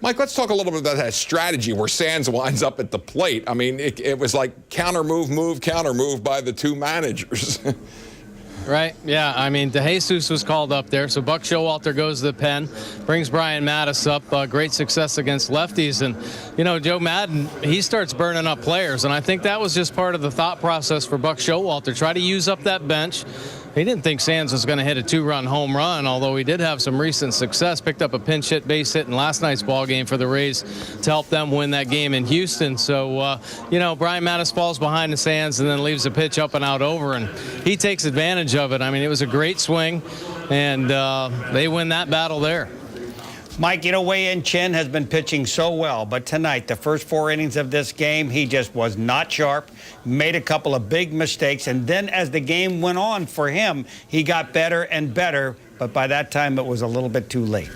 Mike, let's talk a little bit about that strategy where Sands winds up at the plate. I mean, it was like counter move by the two managers. Right, yeah. I mean, DeJesus was called up there, so Buck Showalter goes to the pen, brings Brian Mattis up. Great success against lefties. And, you know, Joe Madden, he starts burning up players, and I think that was just part of the thought process for Buck Showalter. Try to use up that bench. He didn't think Sands was going to hit a 2-run home run, although he did have some recent success. Picked up a pinch hit, base hit in last night's ball game for the Rays to help them win that game in Houston. So, you know, Brian Mattis falls behind the Sands and then leaves the pitch up and out over, and he takes advantage of it. I mean, it was a great swing, and they win that battle there. Mike, you know, Wei-Yin Chen has been pitching so well, but tonight, the first 4 innings of this game, he just was not sharp, made a couple of big mistakes, and then as the game went on for him, he got better and better, but by that time it was a little bit too late.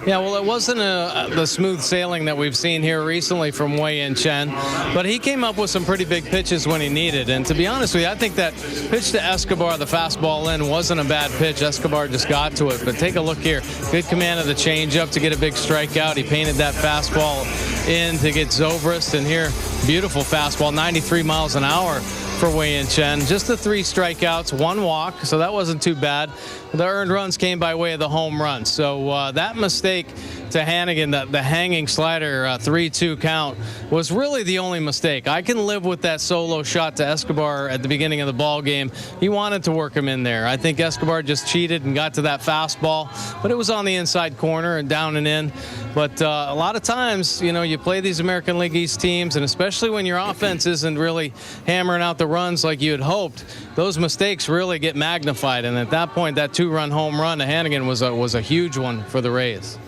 Yeah, well, it wasn't the smooth sailing that we've seen here recently from Wei-Yin Chen, but he came up with some pretty big pitches when he needed. And to be honest with you, I think that pitch to Escobar, the fastball in, wasn't a bad pitch. Escobar just got to it. But take a look here. Good command of the changeup to get a big strikeout. He painted that fastball in to get Zobrist. And here, beautiful fastball, 93 miles an hour for Wei-Yin Chen. Just the 3 strikeouts, 1 walk, so that wasn't too bad. The earned runs came by way of the home run. So that mistake to Hannigan, the hanging slider 3-2 count, was really the only mistake. I can live with that solo shot to Escobar at the beginning of the ball game. He wanted to work him in there. I think Escobar just cheated and got to that fastball, but it was on the inside corner and down and in. But a lot of times, you know, you play these American League East teams, and especially when your offense isn't really hammering out the runs like you had hoped, those mistakes really get magnified. And at that point, that 2-run home run to Hannigan was a huge one for the Rays.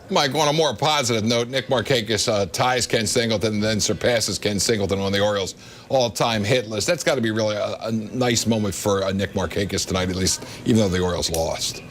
Mike, on a more positive note, Nick Markakis ties Ken Singleton and then surpasses Ken Singleton on the Orioles' all-time hit list. That's got to be really a nice moment for Nick Markakis tonight, at least, even though the Orioles lost.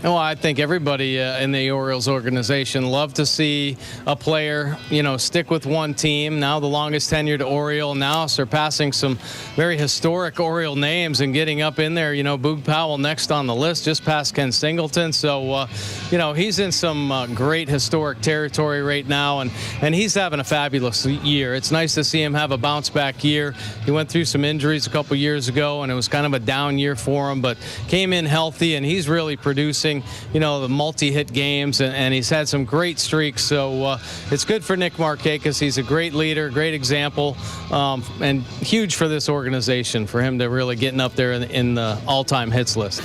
Well, I think everybody in the Orioles organization loved to see a player, you know, stick with one team. Now the longest tenured Oriole, now surpassing some very historic Oriole names and getting up in there. You know, Boog Powell next on the list, just past Ken Singleton. So, you know, he's in some great historic territory right now, and he's having a fabulous year. It's nice to see him have a bounce-back year. He went through some injuries a couple years ago, and it was kind of a down year for him, but came in healthy, and he's really producing, you know, the multi-hit games, and he's had some great streaks. So it's good for Nick Markakis. He's a great leader, great example, and huge for this organization for him to really getting up there in the all-time hits list.